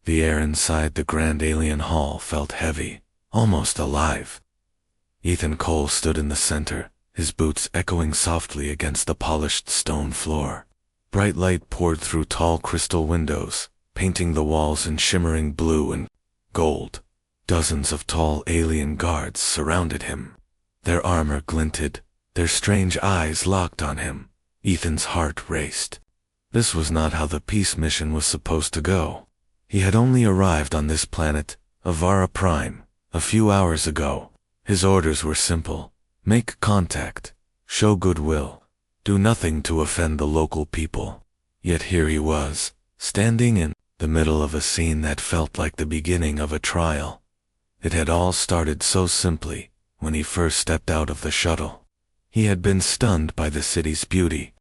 The air inside the grand alien hall felt heavy, almost alive. Ethan Cole stood in the center, his boots echoing softly against the polished stone floor. Bright light poured through tall crystal windows, painting the walls in shimmering blue and gold. Dozens of tall alien guards surrounded him. Their armor glinted, their strange eyes locked on him. Ethan's heart raced. This was not how the peace mission was supposed to go. He had only arrived on this planet, Avara Prime, a few hours ago. His orders were simple: make contact, show goodwill, do nothing to offend the local people. Yet here he was, standing in the middle of a scene that felt like the beginning of a trial. It had all started so simply, when he first stepped out of the shuttle. He had been stunned by the city's beauty.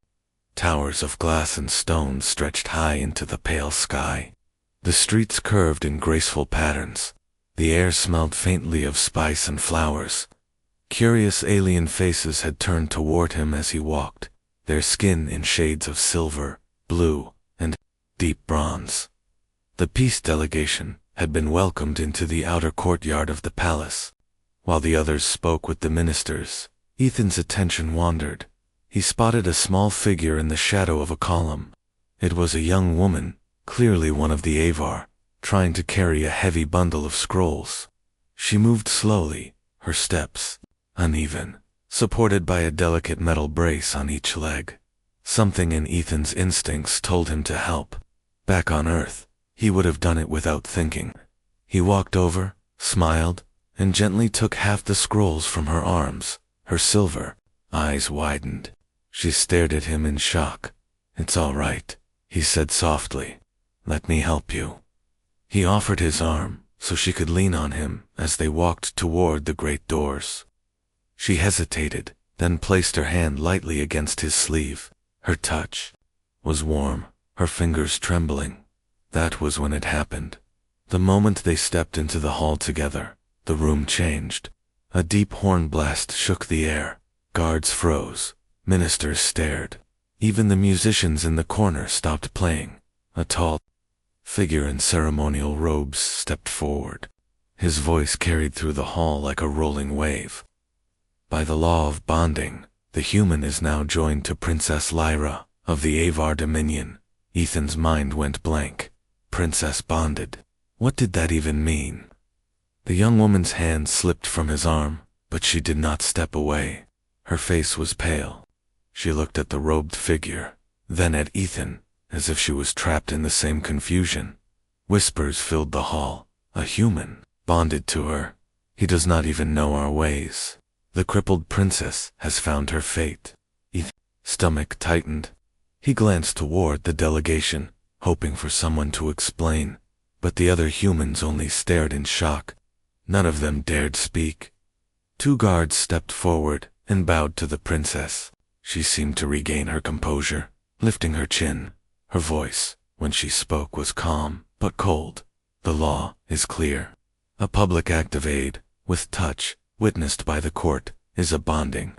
Towers of glass and stone stretched high into the pale sky. The streets curved in graceful patterns. The air smelled faintly of spice and flowers. Curious alien faces had turned toward him as he walked, their skin in shades of silver, blue, and deep bronze. The peace delegation had been welcomed into the outer courtyard of the palace. While the others spoke with the ministers, Ethan's attention wandered. He spotted a small figure in the shadow of a column. It was a young woman, clearly one of the Avar, trying to carry a heavy bundle of scrolls. She moved slowly, her steps uneven, supported by a delicate metal brace on each leg. Something in Ethan's instincts told him to help. Back on Earth, he would have done it without thinking. He walked over, smiled, and gently took half the scrolls from her arms. Her silver eyes widened. She stared at him in shock. "It's all right," he said softly. "Let me help you." He offered his arm so she could lean on him as they walked toward the great doors. She hesitated, then placed her hand lightly against his sleeve. Her touch was warm, her fingers trembling. That was when it happened. The moment they stepped into the hall together, the room changed. A deep horn blast shook the air. Guards froze. Ministers stared. Even the musicians in the corner stopped playing. A tall figure in ceremonial robes stepped forward. His voice carried through the hall like a rolling wave. "By the law of bonding, the human is now joined to Princess Lyra of the Avar Dominion." Ethan's mind went blank. Princess bonded. What did that even mean? The young woman's hand slipped from his arm, but she did not step away. Her face was pale. She looked at the robed figure, then at Ethan, as if she was trapped in the same confusion. Whispers filled the hall. "A human, bonded to her. He does not even know our ways. The crippled princess has found her fate." Ethan's stomach tightened. He glanced toward the delegation, hoping for someone to explain, but the other humans only stared in shock. None of them dared speak. Two guards stepped forward and bowed to the princess. She seemed to regain her composure, lifting her chin. Her voice, when she spoke, was calm but cold. "The law is clear. A public act of aid, with touch, witnessed by the court, is a bonding.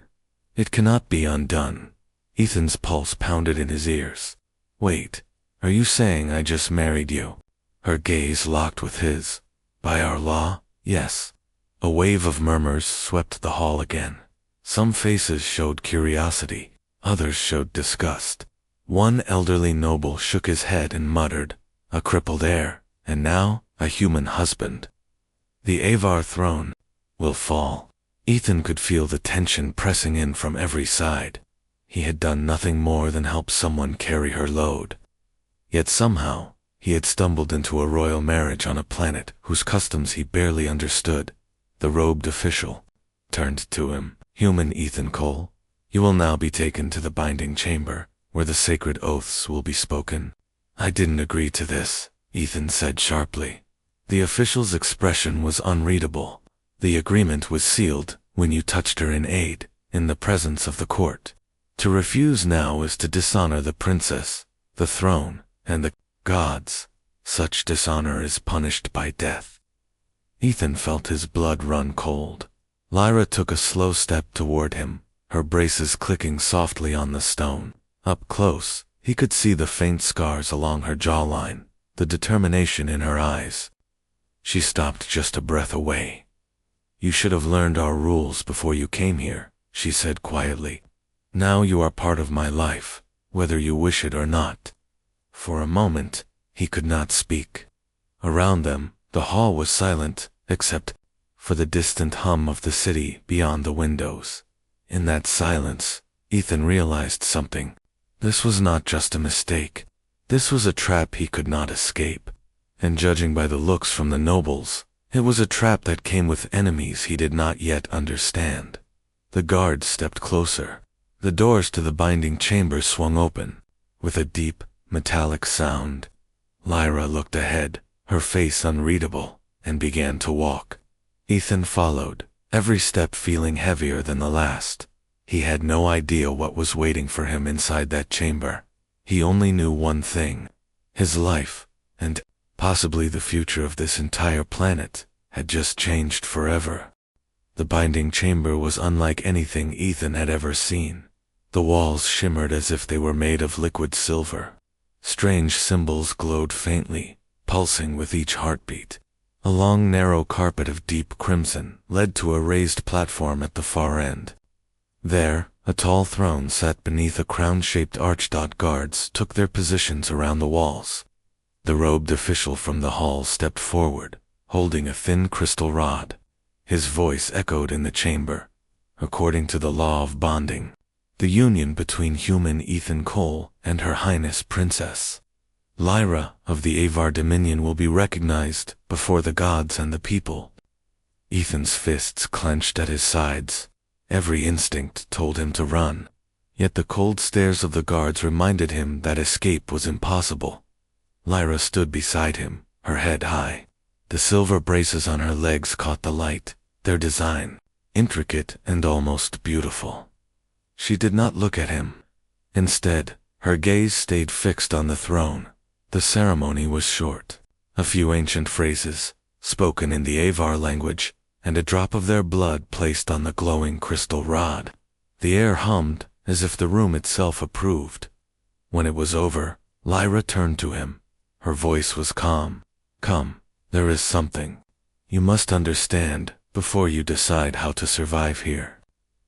It cannot be undone." Ethan's pulse pounded in his ears. "Wait, are you saying I just married you?" Her gaze locked with his. "By our law, yes." A wave of murmurs swept the hall again. Some faces showed curiosity, others showed disgust. One elderly noble shook his head and muttered, "A crippled heir, and now a human husband. The Avar throne will fall." Ethan could feel the tension pressing in from every side. He had done nothing more than help someone carry her load. Yet somehow, he had stumbled into a royal marriage on a planet whose customs he barely understood. The robed official turned to him. "Human Ethan Cole, you will now be taken to the binding chamber, where the sacred oaths will be spoken." "I didn't agree to this," Ethan said sharply. The official's expression was unreadable. "The agreement was sealed when you touched her in aid, in the presence of the court. To refuse now is to dishonor the princess, the throne, and the gods. Such dishonor is punished by death." Ethan felt his blood run cold. Lyra took a slow step toward him, her braces clicking softly on the stone. Up close, he could see the faint scars along her jawline. the determination in her eyes. She stopped just a breath away. "You should have learned our rules before you came here," she said quietly. "Now you are part of my life, whether you wish it or not." For a moment, he could not speak. Around them, the hall was silent, except for the distant hum of the city beyond the windows. In that silence, Ethan realized something. This was not just a mistake. This was a trap he could not escape. And judging by the looks from the nobles, it was a trap that came with enemies he did not yet understand. The guards stepped closer. The doors to the binding chamber swung open. With a deep, metallic sound, Lyra looked ahead, her face unreadable, and began to walk. Ethan followed, every step feeling heavier than the last. He had no idea what was waiting for him inside that chamber. He only knew one thing. His life, and possibly the future of this entire planet, had just changed forever. The binding chamber was unlike anything Ethan had ever seen. The walls shimmered as if they were made of liquid silver. Strange symbols glowed faintly, pulsing with each heartbeat. A long narrow carpet of deep crimson led to a raised platform at the far end. There, a tall throne sat beneath a crown-shaped arch. Guards took their positions around the walls. The robed official from the hall stepped forward, holding a thin crystal rod. His voice echoed in the chamber. "According to the law of bonding, the union between human Ethan Cole and Her Highness Princess Lyra of the Avara Dominion will be recognized before the gods and the people." Ethan's fists clenched at his sides. Every instinct told him to run, yet the cold stares of the guards reminded him that escape was impossible. Lyra stood beside him, her head high. The silver braces on her legs caught the light, their design intricate and almost beautiful. She did not look at him. Instead, her gaze stayed fixed on the throne. The ceremony was short. A few ancient phrases, spoken in the Avara language, and a drop of their blood placed on the glowing crystal rod. The air hummed, as if the room itself approved. When it was over, Lyra turned to him. Her voice was calm. "Come, there is something you must understand before you decide how to survive here."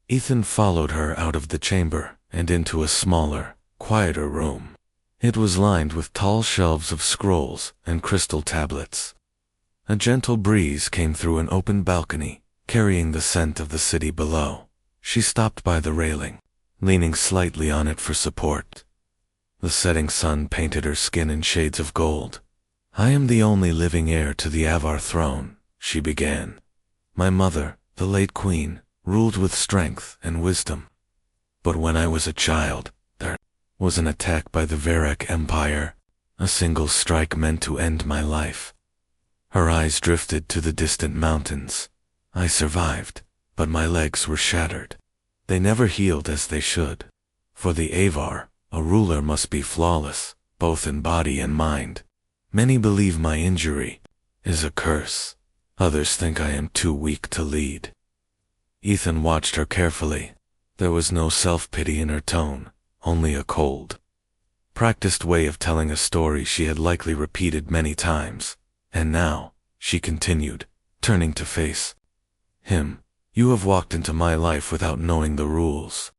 Ethan followed her out of the chamber and into a smaller, quieter room. It was lined with tall shelves of scrolls and crystal tablets. A gentle breeze came through an open balcony, carrying the scent of the city below. She stopped by the railing, leaning slightly on it for support. The setting sun painted her skin in shades of gold. "I am the only living heir to the Avara throne," she began. "My mother, the late queen, ruled with strength and wisdom. But when I was a child, there was an attack by the Varrock Empire. A single strike meant to end my life." Her eyes drifted to the distant mountains. "I survived, but my legs were shattered. They never healed as they should. For the Avara, a ruler must be flawless, both in body and mind. Many believe my injury is a curse. Others think I am too weak to lead." Ethan watched her carefully. There was no self-pity in her tone, only a cold, practiced way of telling a story she had likely repeated many times. "And now," she continued, turning to face him, "you have walked into my life without knowing the rules.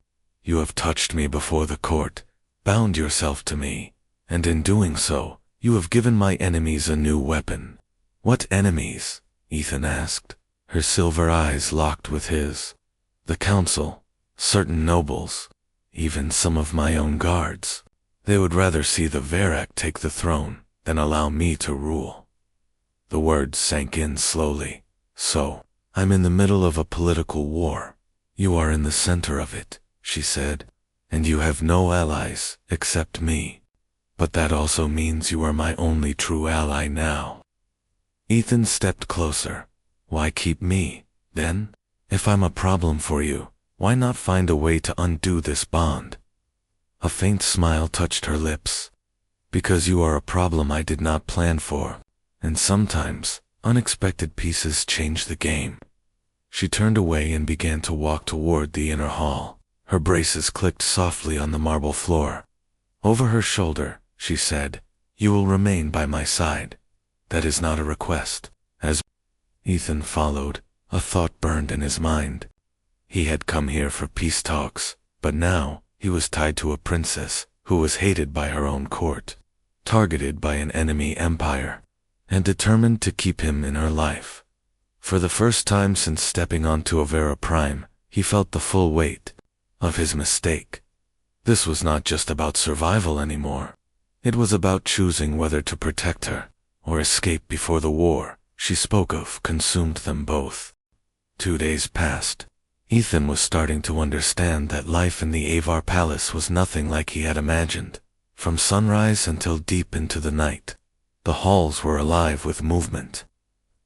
You have touched me before the court, bound yourself to me, and in doing so, you have given my enemies a new weapon." "What enemies?" Ethan asked. Her silver eyes locked with his. "The council, certain nobles, even some of my own guards. They would rather see the Varrock take the throne than allow me to rule." The words sank in slowly. "So, I'm in the middle of a political war. You are in the center of it," she said, "and you have no allies except me. But that also means you are my only true ally now." Ethan stepped closer. "Why keep me, then? If I'm a problem for you, why not find a way to undo this bond?" A faint smile touched her lips. "Because you are a problem I did not plan for. And sometimes, unexpected pieces change the game." She turned away and began to walk toward the inner hall. Her braces clicked softly on the marble floor. Over her shoulder, she said, You will remain by my side. That is not a request. As Ethan followed, a thought burned in his mind. He had come here for peace talks, but now he was tied to a princess who was hated by her own court, targeted by an enemy empire, and determined to keep him in her life. For the first time since stepping onto Avara Prime, he felt the full weight of his mistake. This was not just about survival anymore. It was about choosing whether to protect her or escape before the war she spoke of consumed them both. 2 days passed. Ethan was starting to understand that life in the Avara Palace was nothing like he had imagined. From sunrise until deep into the night, the halls were alive with movement.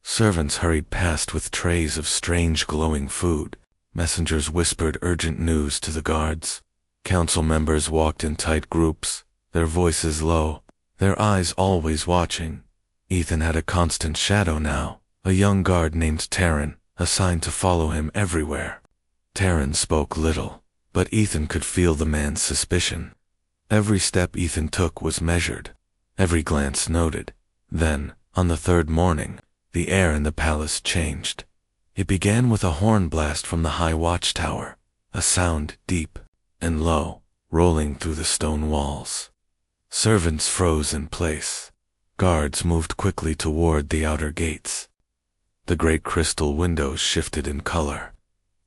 Servants hurried past with trays of strange glowing food. Messengers whispered urgent news to the guards. Council members walked in tight groups, their voices low, their eyes always watching. Ethan had a constant shadow now, a young guard named Taryn, assigned to follow him everywhere. Taryn spoke little, but Ethan could feel the man's suspicion. Every step Ethan took was measured, every glance noted. Then, on the third morning, the air in the palace changed. It began with a horn blast from the high watchtower, a sound deep and low, rolling through the stone walls. Servants froze in place. Guards moved quickly toward the outer gates. The great crystal windows shifted in color,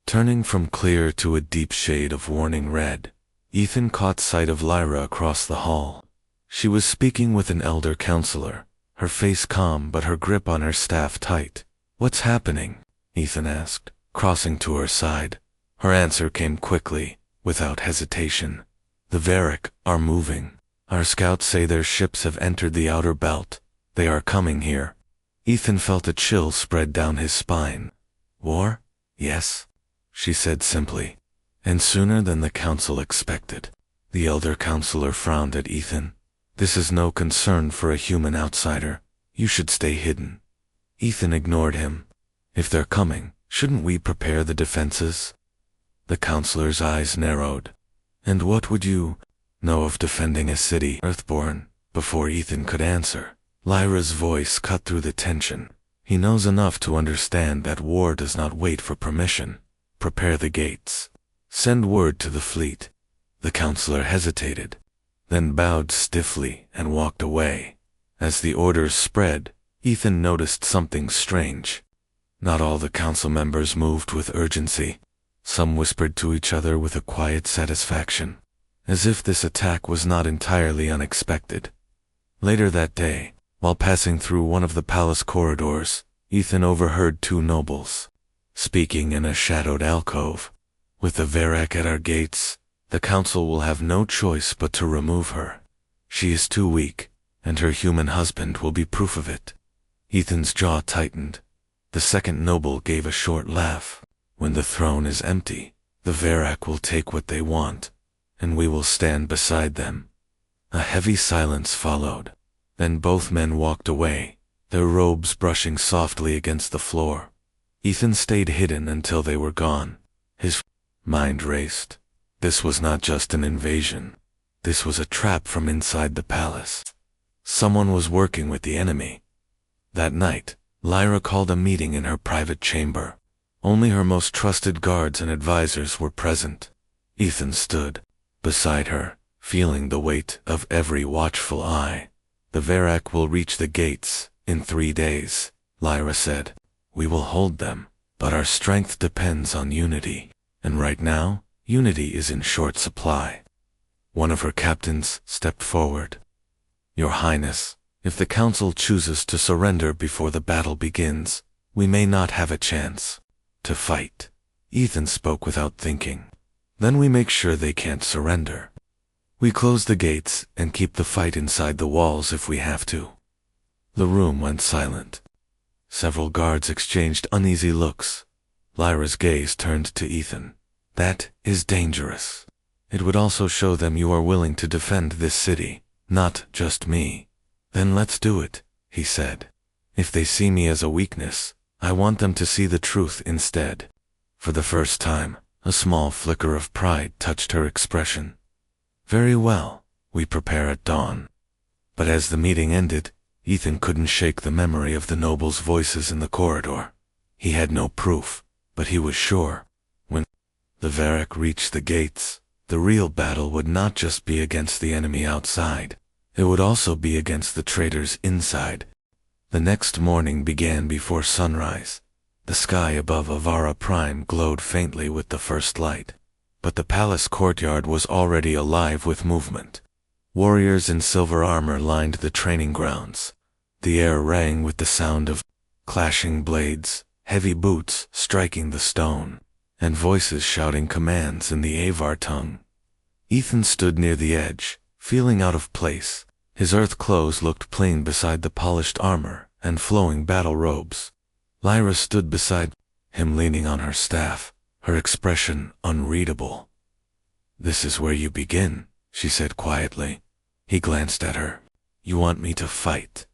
turning from clear to a deep shade of warning red. Ethan caught sight of Lyra across the hall. She was speaking with an elder counselor, her face calm but her grip on her staff tight. "What's happening?" Ethan asked, crossing to her side. Her answer came quickly, without hesitation. "The Varric are moving. Our scouts say their ships have entered the outer belt. They are coming here." Ethan felt a chill spread down his spine. "War? Yes," she said simply, "and sooner than the council expected." The elder counselor frowned at Ethan. "This is no concern for a human outsider. You should stay hidden." Ethan ignored him. "If they're coming, shouldn't we prepare the defenses?" The counselor's eyes narrowed. "And what would you know of defending a city, Earthborn?" Before Ethan could answer, Lyra's voice cut through the tension. "He knows enough to understand that war does not wait for permission. Prepare the gates. Send word to the fleet." The counselor hesitated, then bowed stiffly and walked away. As the orders spread, Ethan noticed something strange. Not all the council members moved with urgency. Some whispered to each other with a quiet satisfaction, as if this attack was not entirely unexpected. Later that day, while passing through one of the palace corridors, Ethan overheard 2 nobles speaking in a shadowed alcove. "With the Varric at our gates, the council will have no choice but to remove her. She is too weak, and her human husband will be proof of it." Ethan's jaw tightened. The second noble gave a short laugh. "When the throne is empty, the Varric will take what they want, and we will stand beside them." A heavy silence followed. Then both men walked away, their robes brushing softly against the floor. Ethan stayed hidden until they were gone. His mind raced. This was not just an invasion. This was a trap from inside the palace. Someone was working with the enemy. That night, Lyra called a meeting in her private chamber. Only her most trusted guards and advisors were present. Ethan stood beside her, feeling the weight of every watchful eye. "The Varric will reach the gates in 3 days," Lyra said. "We will hold them, but our strength depends on unity. And right now, unity is in short supply." One of her captains stepped forward. "Your Highness, if the council chooses to surrender before the battle begins, we may not have a chance to fight." Ethan spoke without thinking. "Then we make sure they can't surrender. We close the gates and keep the fight inside the walls if we have to." The room went silent. Several guards exchanged uneasy looks. Lyra's gaze turned to Ethan. "That is dangerous. It would also show them you are willing to defend this city, not just me." "Then let's do it," he said. "If they see me as a weakness, I want them to see the truth instead." For the first time, a small flicker of pride touched her expression. "Very well, we prepare at dawn." But as the meeting ended, Ethan couldn't shake the memory of the nobles' voices in the corridor. He had no proof, but he was sure. When the Varrock reached the gates, the real battle would not just be against the enemy outside. It would also be against the traitors inside. The next morning began before sunrise. The sky above Avara Prime glowed faintly with the first light. But the palace courtyard was already alive with movement. Warriors in silver armor lined the training grounds. The air rang with the sound of clashing blades, heavy boots striking the stone, and voices shouting commands in the Avar tongue. Ethan stood near the edge, feeling out of place. His earth clothes looked plain beside the polished armor and flowing battle robes. Lyra stood beside him, leaning on her staff, her expression unreadable. "This is where you begin," she said quietly. He glanced at her. "You want me to fight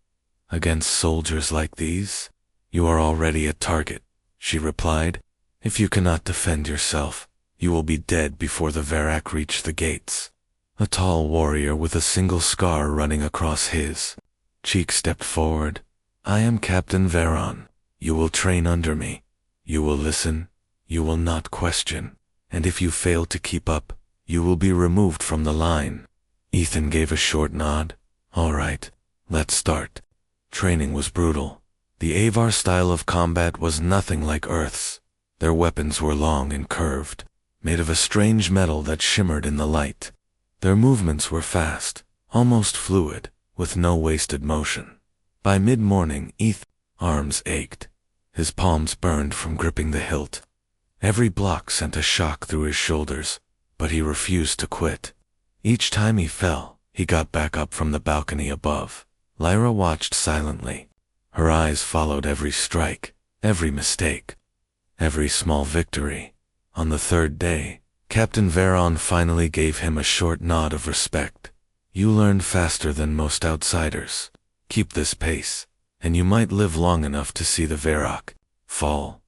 against soldiers like these? You are already a target," she replied. "If you cannot defend yourself, you will be dead before the Varrock reach the gates." A tall warrior with a single scar running across his cheek stepped forward. "I am Captain Veron. You will train under me. You will listen. You will not question. And if you fail to keep up, you will be removed from the line." Ethan gave a short nod. "All right, let's start." Training was brutal. The Avar style of combat was nothing like Earth's. Their weapons were long and curved, made of a strange metal that shimmered in the light. Their movements were fast, almost fluid, with no wasted motion. By mid-morning, Ethan's arms ached. His palms burned from gripping the hilt. Every block sent a shock through his shoulders, but he refused to quit. Each time he fell, he got back up from the balcony above. Lyra watched silently. Her eyes followed every strike, every mistake, every small victory. On the third day, Captain Veron finally gave him a short nod of respect. "You learned faster than most outsiders. Keep this pace, and you might live long enough to see the Varrock fall."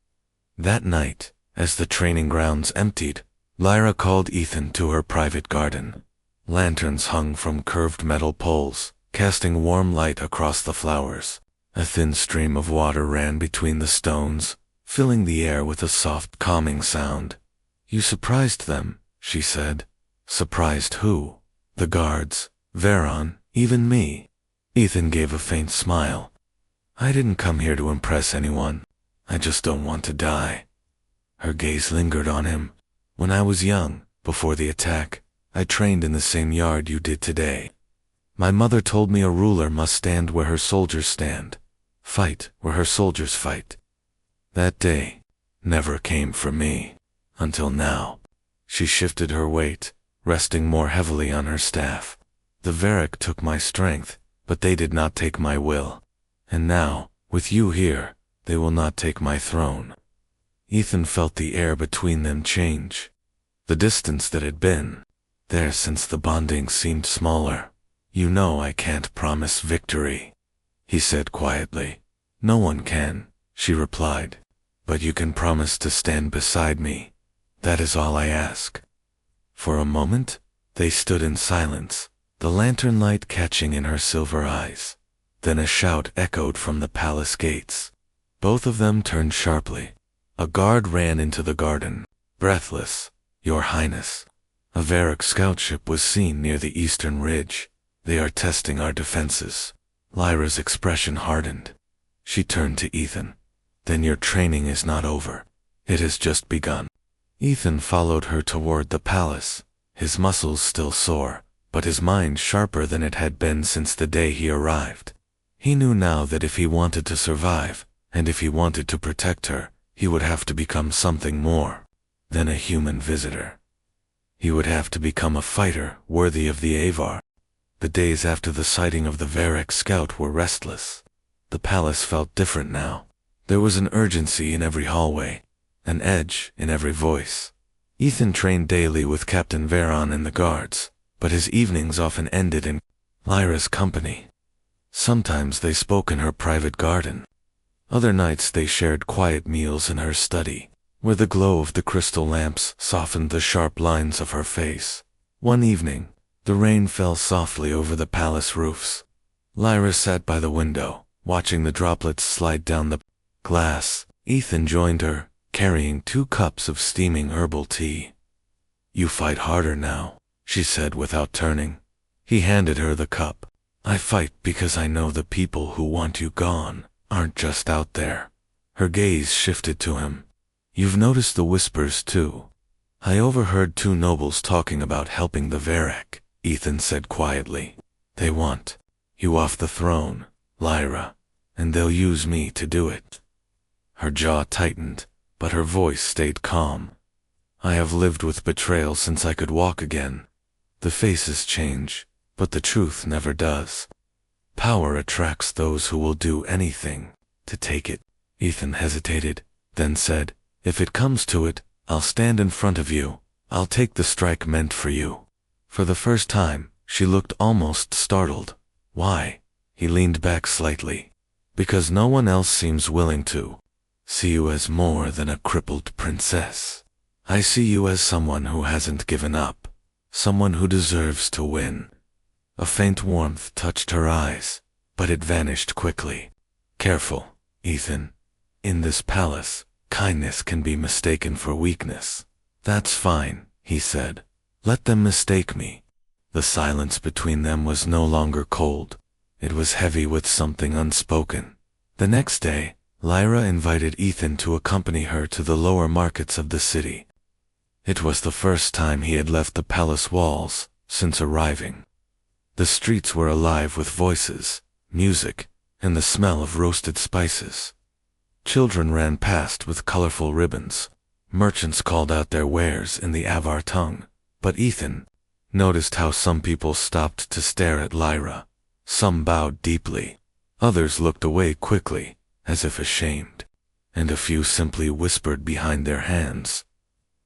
That night, as the training grounds emptied, Lyra called Ethan to her private garden. Lanterns hung from curved metal poles, casting warm light across the flowers. A thin stream of water ran between the stones, filling the air with a soft, calming sound. "You surprised them," she said. "Surprised who?" "The guards, Veron, even me." Ethan gave a faint smile. "I didn't come here to impress anyone. I just don't want to die." Her gaze lingered on him. "When I was young, before the attack, I trained in the same yard you did today. My mother told me a ruler must stand where her soldiers stand, fight where her soldiers fight. That day never came for me. Until now." She shifted her weight, resting more heavily on her staff. "The Varrock took my strength, but they did not take my will. And now, with you here, they will not take my throne." Ethan felt the air between them change. The distance that had been there since the bonding seemed smaller. "You know I can't promise victory," he said quietly. "No one can," she replied. "But you can promise to stand beside me. That is all I ask." For a moment, they stood in silence, the lantern light catching in her silver eyes. Then a shout echoed from the palace gates. Both of them turned sharply. A guard ran into the garden, breathless. "Your Highness, a Varrock scout ship was seen near the eastern ridge. They are testing our defenses." Lyra's expression hardened. She turned to Ethan. "Then your training is not over. It has just begun." Ethan followed her toward the palace, his muscles still sore, but his mind sharper than it had been since the day he arrived. He knew now that if he wanted to survive, and if he wanted to protect her, he would have to become something more than a human visitor. He would have to become a fighter worthy of the Avar. The days after the sighting of the Varrock scout were restless. The palace felt different now. There was an urgency in every hallway, an edge in every voice. Ethan trained daily with Captain Veron and the guards, but his evenings often ended in Lyra's company. Sometimes they spoke in her private garden. Other nights they shared quiet meals in her study, where the glow of the crystal lamps softened the sharp lines of her face. One evening, the rain fell softly over the palace roofs. Lyra sat by the window, watching the droplets slide down the glass. Ethan joined her, carrying 2 cups of steaming herbal tea. "You fight harder now," she said without turning. He handed her the cup. "I fight because I know the people who want you gone aren't just out there." Her gaze shifted to him. "You've noticed the whispers too." "I overheard 2 nobles talking about helping the Varrock," Ethan said quietly. "They want you off the throne, Lyra, and they'll use me to do it." Her jaw tightened, but her voice stayed calm. "I have lived with betrayal since I could walk again. The faces change, but the truth never does. Power attracts those who will do anything to take it." Ethan hesitated, then said, "If it comes to it, I'll stand in front of you. I'll take the strike meant for you." For the first time, she looked almost startled. "Why?" He leaned back slightly. "Because no one else seems willing to see you as more than a crippled princess. I see you as someone who hasn't given up, someone who deserves to win." A faint warmth touched her eyes, but it vanished quickly. "Careful, Ethan. In this palace, kindness can be mistaken for weakness." "That's fine," he said. "Let them mistake me." The silence between them was no longer cold. It was heavy with something unspoken. The next day, Lyra invited Ethan to accompany her to the lower markets of the city. It was the first time he had left the palace walls since arriving. The streets were alive with voices, music, and the smell of roasted spices. Children ran past with colorful ribbons. Merchants called out their wares in the Avara tongue, but Ethan noticed how some people stopped to stare at Lyra. Some bowed deeply. Others looked away quickly, as if ashamed, and a few simply whispered behind their hands.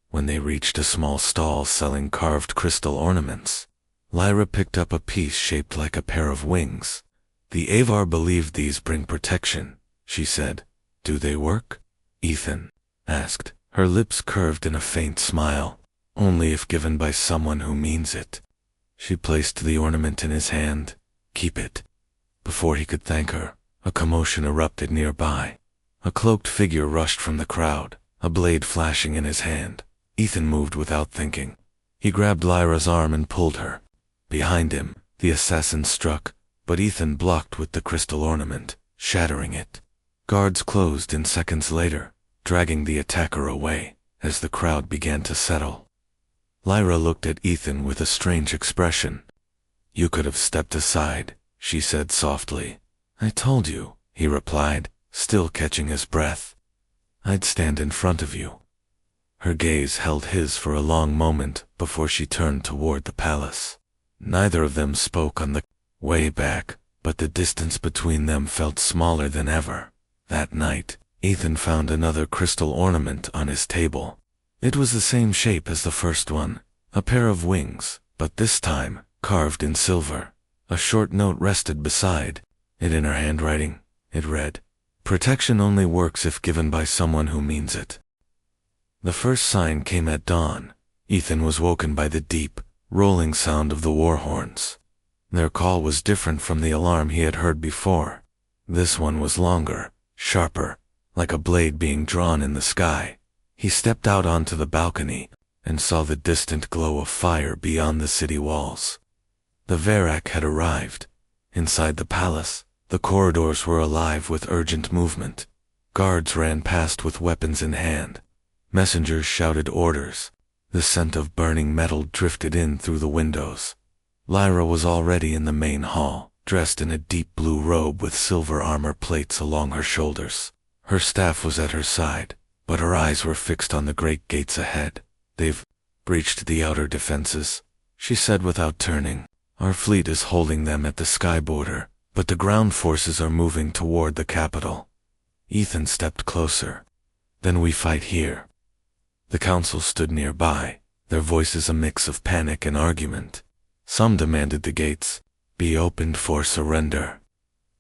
When they reached a small stall selling carved crystal ornaments, Lyra picked up a piece shaped like a pair of wings. "The Avar believe these bring protection," she said. "Do they work?" Ethan asked, her lips curved in a faint smile. "Only if given by someone who means it." She placed the ornament in his hand. "Keep it." Before he could thank her, a commotion erupted nearby. A cloaked figure rushed from the crowd, a blade flashing in his hand. Ethan moved without thinking. He grabbed Lyra's arm and pulled her. Behind him, the assassin struck, but Ethan blocked with the crystal ornament, shattering it. Guards closed in seconds later, dragging the attacker away, as the crowd began to settle. Lyra looked at Ethan with a strange expression. "You could have stepped aside," she said softly. "I told you," he replied, still catching his breath. "I'd stand in front of you." Her gaze held his for a long moment before she turned toward the palace. Neither of them spoke on the way back, but the distance between them felt smaller than ever. That night, Ethan found another crystal ornament on his table. It was the same shape as the first one, a pair of wings, but this time carved in silver. A short note rested beside it in her handwriting. It read, "Protection only works if given by someone who means it." The first sign came at dawn. Ethan was woken by the deep, rolling sound of the war horns. Their call was different from the alarm he had heard before. This one was longer, sharper, like a blade being drawn in the sky. He stepped out onto the balcony and saw the distant glow of fire beyond the city walls. The Varrock had arrived. Inside the palace, the corridors were alive with urgent movement. Guards ran past with weapons in hand. Messengers shouted orders. The scent of burning metal drifted in through the windows. Lyra was already in the main hall, dressed in a deep blue robe with silver armor plates along her shoulders. Her staff was at her side, but her eyes were fixed on the great gates ahead. "They've breached the outer defenses," she said without turning. "Our fleet is holding them at the sky border, but the ground forces are moving toward the capital." Ethan stepped closer. "Then we fight here." The council stood nearby, their voices a mix of panic and argument. Some demanded the gates be opened for surrender.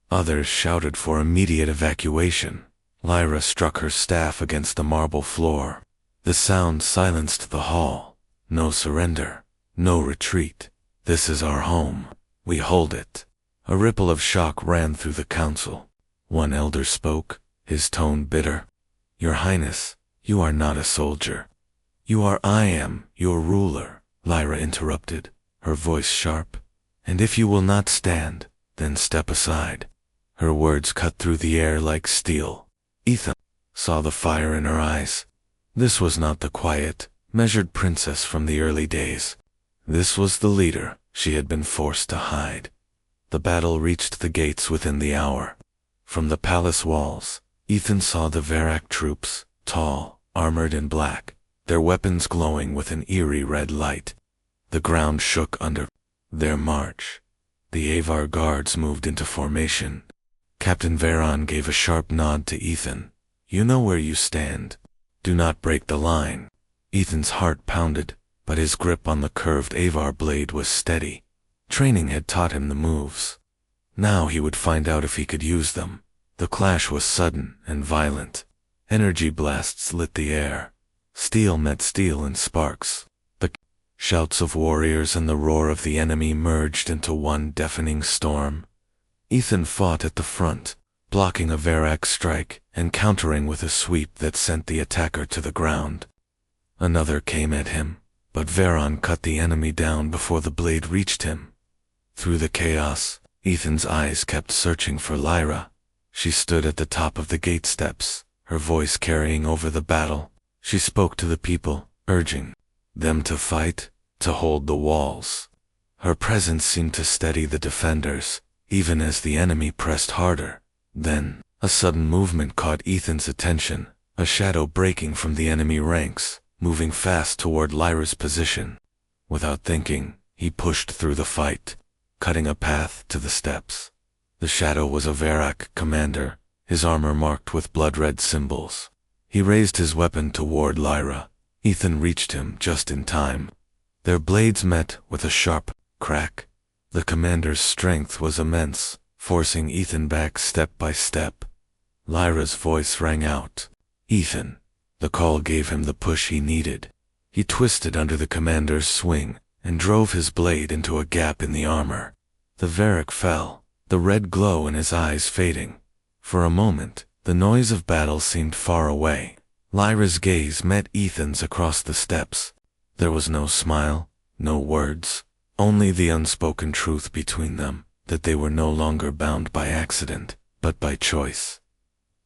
Others shouted for immediate evacuation. Lyra struck her staff against the marble floor. The sound silenced the hall. "No surrender. No retreat. This is our home. We hold it." A ripple of shock ran through the council. One elder spoke, his tone bitter. "Your Highness, you are not a soldier. I am your ruler," Lyra interrupted, her voice sharp. "And if you will not stand, then step aside." Her words cut through the air like steel. Ethan saw the fire in her eyes. This was not the quiet, measured princess from the early days. This was the leader she had been forced to hide. The battle reached the gates within the hour. From the palace walls, Ethan saw the Varak troops, tall, armored in black, their weapons glowing with an eerie red light. The ground shook under their march. The Avar guards moved into formation. Captain Veron gave a sharp nod to Ethan. "You know where you stand. Do not break the line." Ethan's heart pounded, but his grip on the curved Avar blade was steady. Training had taught him the moves. Now he would find out if he could use them. The clash was sudden and violent. Energy blasts lit the air. Steel met steel in sparks. The shouts of warriors and the roar of the enemy merged into one deafening storm. Ethan fought at the front, blocking a Varak strike and countering with a sweep that sent the attacker to the ground. Another came at him, but Veron cut the enemy down before the blade reached him. Through the chaos, Ethan's eyes kept searching for Lyra. She stood at the top of the gate steps, her voice carrying over the battle. She spoke to the people, urging them to fight, to hold the walls. Her presence seemed to steady the defenders, even as the enemy pressed harder. Then, a sudden movement caught Ethan's attention, a shadow breaking from the enemy ranks, moving fast toward Lyra's position. Without thinking, he pushed through the fight, cutting a path to the steps. The shadow was a Varak commander, his armor marked with blood-red symbols. He raised his weapon toward Lyra. Ethan reached him just in time. Their blades met with a sharp crack. The commander's strength was immense, forcing Ethan back step by step. Lyra's voice rang out. "Ethan." The call gave him the push he needed. He twisted under the commander's swing and drove his blade into a gap in the armor. The Varak fell, the red glow in his eyes fading. For a moment, the noise of battle seemed far away. Lyra's gaze met Ethan's across the steps. There was no smile, no words, only the unspoken truth between them, that they were no longer bound by accident, but by choice.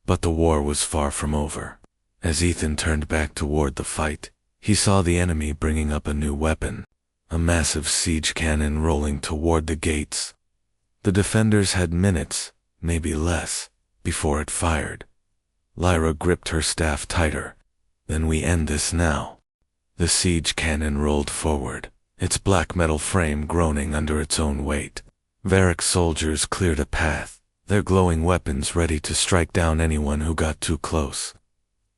But the war was far from over. As Ethan turned back toward the fight, he saw the enemy bringing up a new weapon, a massive siege cannon rolling toward the gates. The defenders had minutes, maybe less, before it fired. Lyra gripped her staff tighter. "Then we end this now." The siege cannon rolled forward, its black metal frame groaning under its own weight. Varak soldiers cleared a path, their glowing weapons ready to strike down anyone who got too close.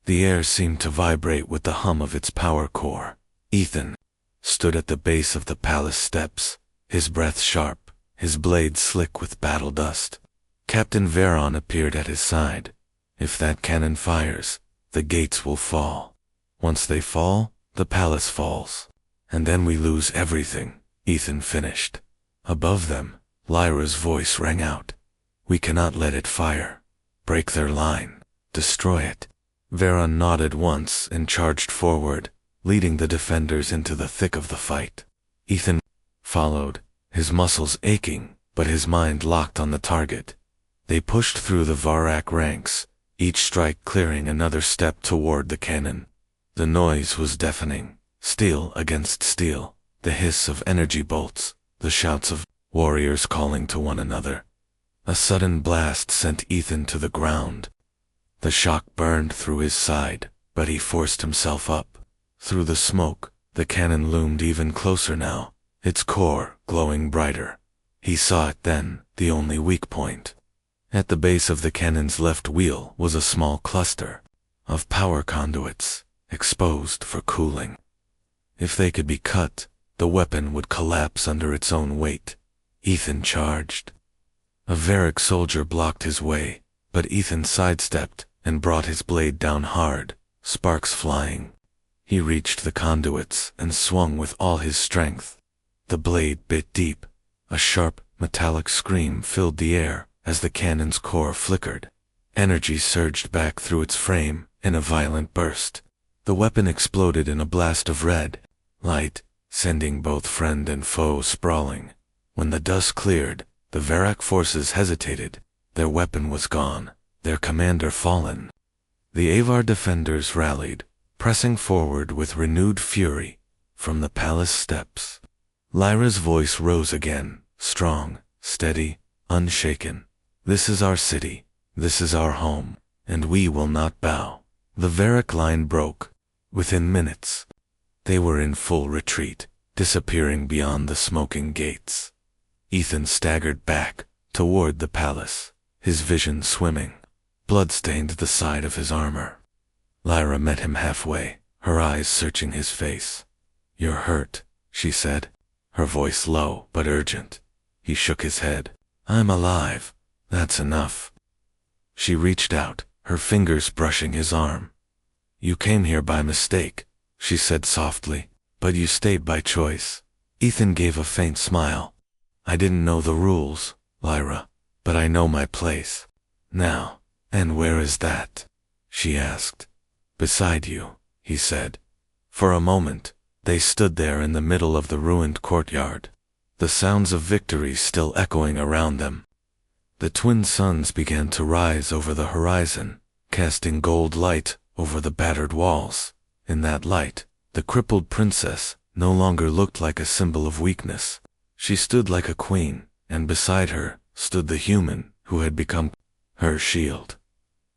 The air seemed to vibrate with the hum of its power core. Ethan stood at the base of the palace steps, his breath sharp, his blade slick with battle dust. Captain Veron appeared at his side. "If that cannon fires, the gates will fall. Once they fall, the palace falls. And then we lose everything," Ethan finished. Above them, Lyra's voice rang out. "We cannot let it fire. Break their line. Destroy it." Veron nodded once and charged forward, leading the defenders into the thick of the fight. Ethan followed, his muscles aching, but his mind locked on the target. They pushed through the Varak ranks, each strike clearing another step toward the cannon. The noise was deafening, steel against steel, the hiss of energy bolts, the shouts of warriors calling to one another. A sudden blast sent Ethan to the ground. The shock burned through his side, but he forced himself up. Through the smoke, the cannon loomed even closer now, its core glowing brighter. He saw it then, the only weak point. At the base of the cannon's left wheel was a small cluster of power conduits, exposed for cooling. If they could be cut, the weapon would collapse under its own weight. Ethan charged. A Varak soldier blocked his way, but Ethan sidestepped and brought his blade down hard, sparks flying. He reached the conduits and swung with all his strength. The blade bit deep, a sharp, metallic scream filled the air as the cannon's core flickered. Energy surged back through its frame in a violent burst. The weapon exploded in a blast of red light, sending both friend and foe sprawling. When the dust cleared, the Varak forces hesitated. Their weapon was gone, their commander fallen. The Avar defenders rallied, pressing forward with renewed fury. From the palace steps, Lyra's voice rose again, strong, steady, unshaken. This is our city, this is our home, and we will not bow. The Varak line broke. Within minutes, they were in full retreat, disappearing beyond the smoking gates. Ethan staggered back, toward the palace, his vision swimming. Blood stained the side of his armor. Lyra met him halfway, her eyes searching his face. "You're hurt," she said, her voice low but urgent. He shook his head. "I'm alive. That's enough." She reached out, her fingers brushing his arm. "You came here by mistake," she said softly, "but you stayed by choice." Ethan gave a faint smile. "I didn't know the rules, Lyra, but I know my place now." "And where is that?" she asked. "Beside you," he said. For a moment, they stood there in the middle of the ruined courtyard, the sounds of victory still echoing around them. The twin suns began to rise over the horizon, casting gold light over the battered walls. In that light, the crippled princess no longer looked like a symbol of weakness. She stood like a queen, and beside her stood the human who had become her shield.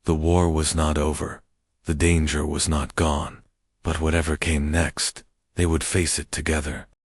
The war was not over, the danger was not gone, but whatever came next, they would face it together.